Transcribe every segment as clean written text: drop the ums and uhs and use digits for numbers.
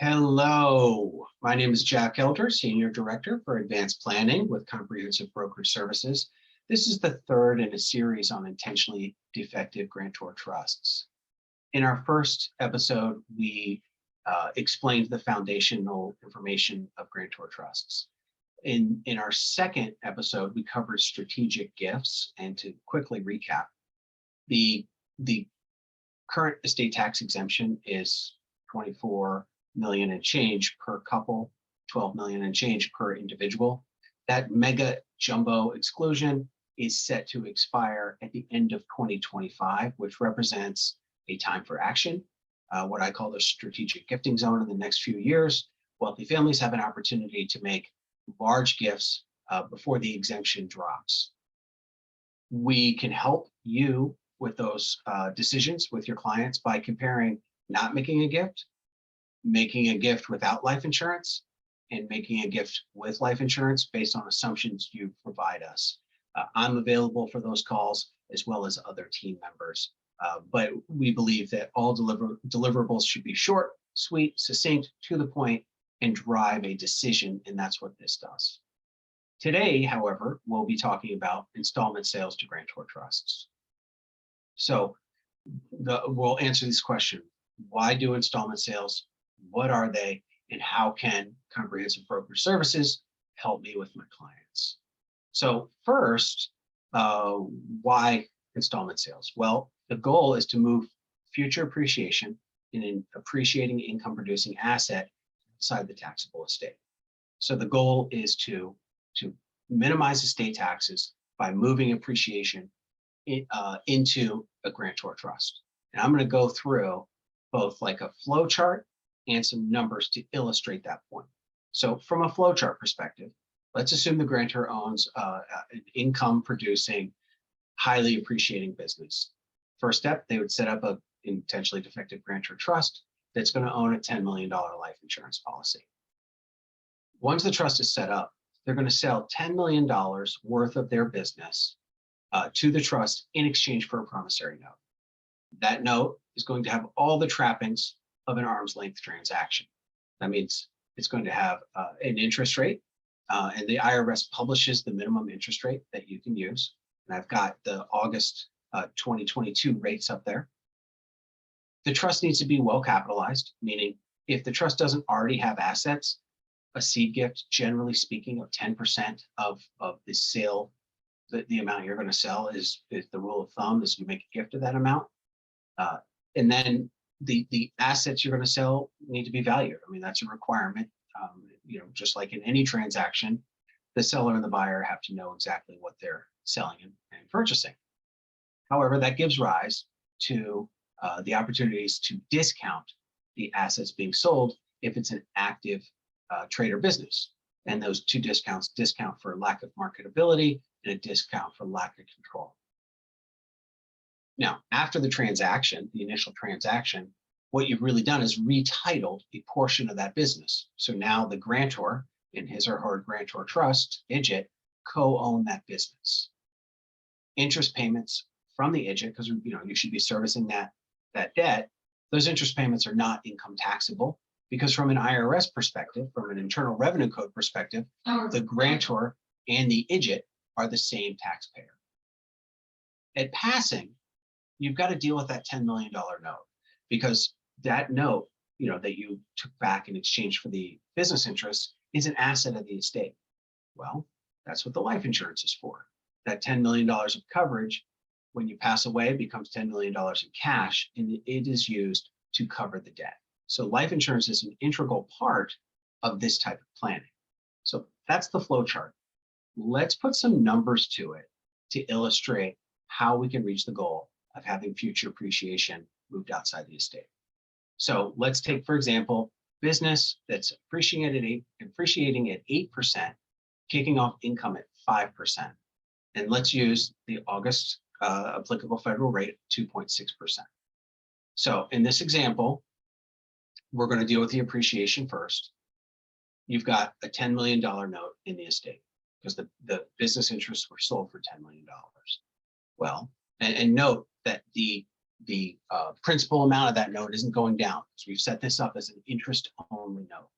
Hello, my name is Jack Elder, Senior Director for Advanced Planning with Comprehensive Brokerage Services. This is the third in a series on intentionally defective grantor trusts. In our first episode, we explained the foundational information of grantor trusts. In our second episode, we covered strategic gifts, and to quickly recap, the current estate tax exemption is 24 million and change per couple, 12 million and change per individual. That mega jumbo exclusion is set to expire at the end of 2025, which represents a time for action, what I call the strategic gifting zone. In the next few years, wealthy families have an opportunity to make large gifts before the exemption drops. We can help you with those decisions with your clients by comparing not making a gift, making a gift without life insurance, and making a gift with life insurance based on assumptions you provide us. I'm available for those calls as well as other team members. But we believe that all deliverables should be short, sweet, succinct, to the point, and drive a decision, and that's what this does. Today, however, we'll be talking about installment sales to grantor trusts. So we'll answer this question: why do installment sales? What are they, and how can Comprehensive Brokerage Services help me with my clients? So first, why installment sales? Well, the goal is to move future appreciation in an appreciating income producing asset outside the taxable estate. So the goal is to minimize estate taxes by moving appreciation into a grantor trust. And I'm going to go through both like a flow chart and some numbers to illustrate that point. So from a flow chart perspective, let's assume the grantor owns an income producing, highly appreciating business. First step, they would set up a intentionally defective grantor trust that's going to own a $10 million life insurance policy. Once the trust is set up, they're going to sell $10 million worth of their business to the trust in exchange for a promissory note. That note is going to have all the trappings of an arm's length transaction. That means it's going to have an interest rate, and the IRS publishes the minimum interest rate that you can use. And I've got the August 2022 rates up there. The trust needs to be well capitalized, meaning if the trust doesn't already have assets, a seed gift, generally speaking, of 10% of the sale, the amount you're going to sell is the rule of thumb, is you make a gift of that amount. And then the assets you're going to sell need to be valued. I mean, that's a requirement. Just like in any transaction, the seller and the buyer have to know exactly what they're selling and purchasing. However, that gives rise to the opportunities to discount the assets being sold if it's an active trade or business. And those two discounts: discount for lack of marketability and a discount for lack of control. Now, after the transaction, the initial transaction, what you've really done is retitled a portion of that business. So now the grantor in his or her grantor trust, IDGT, co-own that business. Interest payments from the IDGT, because you should be servicing that debt, those interest payments are not income taxable, because from an IRS perspective, from an Internal Revenue Code perspective, the grantor and the IDGT are the same taxpayer. At passing, you've got to deal with that $10 million note, because that note, that you took back in exchange for the business interest, is an asset of the estate. Well, that's what the life insurance is for. That $10 million of coverage, when you pass away, becomes $10 million in cash, and it is used to cover the debt. So life insurance is an integral part of this type of planning. So that's the flow chart. Let's put some numbers to it to illustrate how we can reach the goal of having future appreciation moved outside the estate. So let's take, for example, business that's appreciating at 8%, kicking off income at 5%. And let's use the August applicable federal rate, 2.6%. So in this example, we're going to deal with the appreciation first. You've got a $10 million note in the estate because the business interests were sold for $10 million. Well, and note that the principal amount of that note isn't going down. So we've set this up as an interest-only note.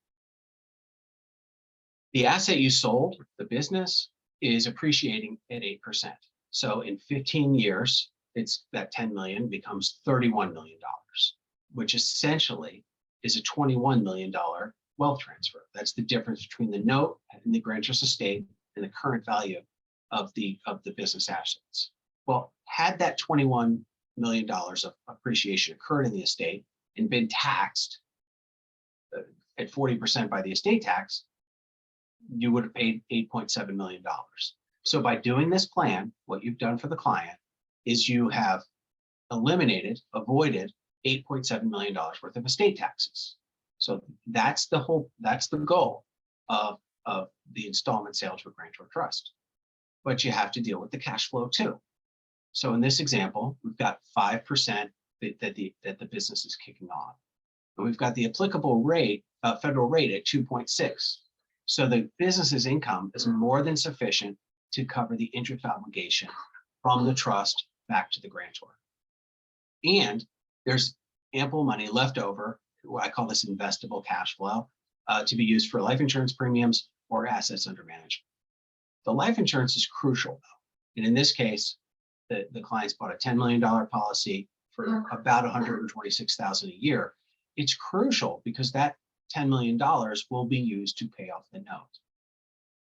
The asset you sold, the business, is appreciating at 8%. So in 15 years, it's that 10 million becomes $31 million, which essentially is a $21 million wealth transfer. That's the difference between the note and the grantor's estate and the current value of the business assets. Well, had that $21 million of appreciation occurred in the estate and been taxed at 40% by the estate tax, you would have paid $8.7 million. So by doing this plan, what you've done for the client is you have avoided $8.7 million worth of estate taxes. So that's the goal of the installment sale to a grantor trust. But you have to deal with the cash flow too. So in this example, we've got 5% that the business is kicking off. And we've got the applicable rate, federal rate at 2.6. So the business's income is more than sufficient to cover the interest obligation from the trust back to the grantor. And there's ample money left over, what I call this investable cash flow, to be used for life insurance premiums or assets under management. The life insurance is crucial though. And in this case, the clients bought a $10 million policy for about $126,000 a year. It's crucial because that $10 million will be used to pay off the note.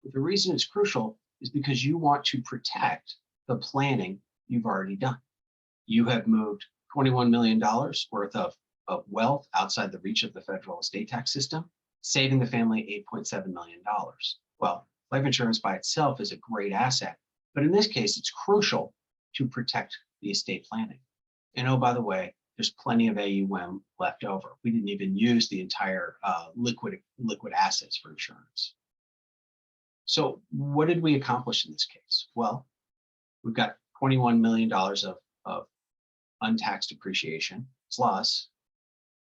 But the reason it's crucial is because you want to protect the planning you've already done. You have moved $21 million worth of wealth outside the reach of the federal estate tax system, saving the family $8.7 million. Well, life insurance by itself is a great asset, but in this case, it's crucial to protect the estate planning. And oh, by the way, there's plenty of AUM left over. We didn't even use the entire liquid assets for insurance. So what did we accomplish in this case? Well, we've got $21 million of untaxed depreciation plus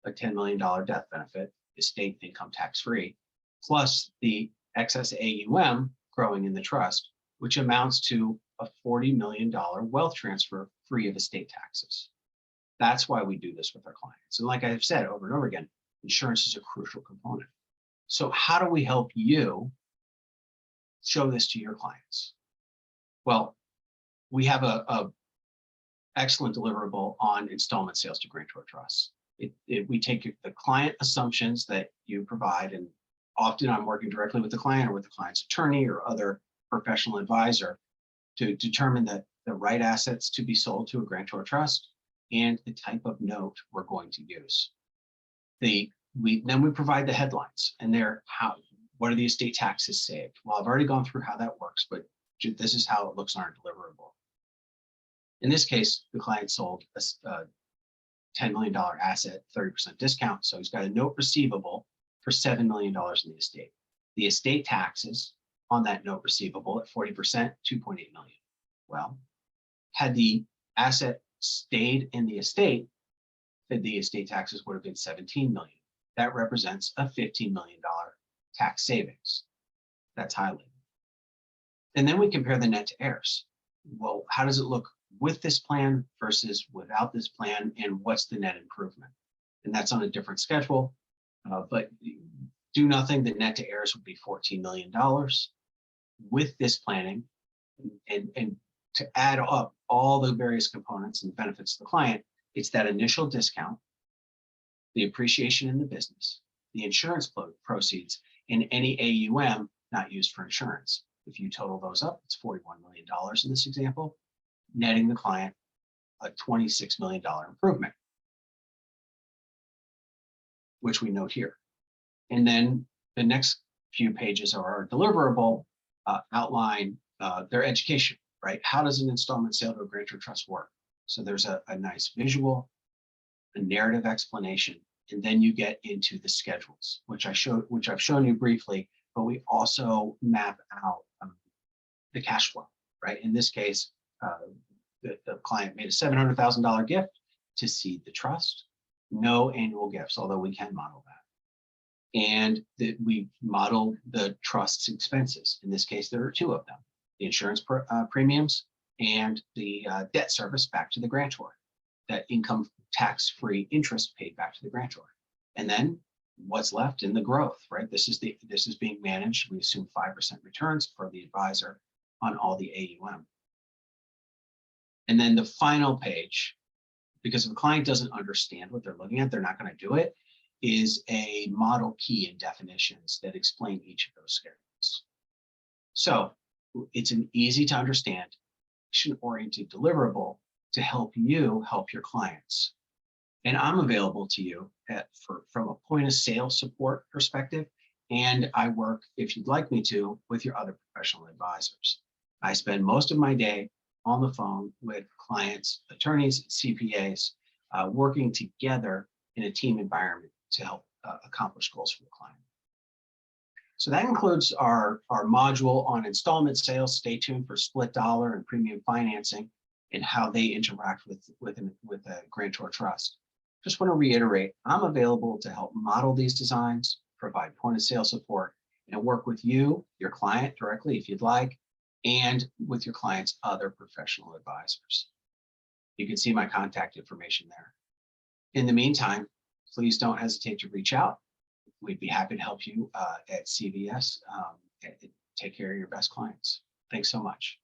a $10 million death benefit, estate income tax-free, plus the excess AUM growing in the trust, which amounts to a $40 million wealth transfer free of estate taxes. That's why we do this with our clients. And like I've said over and over again, insurance is a crucial component. So how do we help you show this to your clients? Well, we have a excellent deliverable on installment sales to grantor trusts. We take the client assumptions that you provide, and often I'm working directly with the client or with the client's attorney or other professional advisor to determine the right assets to be sold to a grantor trust and the type of note we're going to use. Then we provide the headlines, and what are the estate taxes saved? Well, I've already gone through how that works, but this is how it looks on our deliverable. In this case, the client sold a $10 million asset, 30% discount. So he's got a note receivable for $7 million in the estate. The estate taxes on that note receivable at 40%, $2.8 million. Well, had the asset stayed in the estate taxes would have been $17 million. That represents a $15 million tax savings. That's highlighted. And then we compare the net to heirs. Well, how does it look with this plan versus without this plan, and what's the net improvement? And that's on a different schedule, but do nothing, the net to heirs would be $14 million. With this planning, and to add up all the various components and benefits to the client, it's that initial discount, the appreciation in the business, the insurance proceeds, and any AUM not used for insurance. If you total those up, it's $41 million in this example, netting the client a $26 million improvement, which we note here. And then the next few pages of our deliverable outline their education, right? How does an installment sale to a grantor trust work? So there's a nice visual, a narrative explanation, and then you get into the schedules, which I've shown you briefly, but we also map out the cash flow, right? In this case, the client made a $700,000 gift to seed the trust. No annual gifts, although we can model that. And we model the trust's expenses. In this case, there are two of them: the insurance premiums and the debt service back to the grantor. that income tax-free interest paid back to the grantor. And then what's left in the growth, right? This is being managed. We assume 5% returns for the advisor on all the AUM. And then the final page, because if the client doesn't understand what they're looking at, they're not going to do it, is a model key and definitions that explain each of those schedules. So it's an easy to understand, action-oriented deliverable to help you help your clients. And I'm available to you from a point of sale support perspective. And I work, if you'd like me to, with your other professional advisors. I spend most of my day on the phone with clients, attorneys, CPAs, working together in a team environment to help accomplish goals for the client. So that includes our module on installment sales. Stay tuned for split dollar and premium financing and how they interact with a grantor trust. Just want to reiterate, I'm available to help model these designs, provide point of sale support, and work with you, your client directly if you'd like, and with your client's other professional advisors. You can see my contact information there. In the meantime, please don't hesitate to reach out. We'd be happy to help you at CVS take care of your best clients. Thanks so much.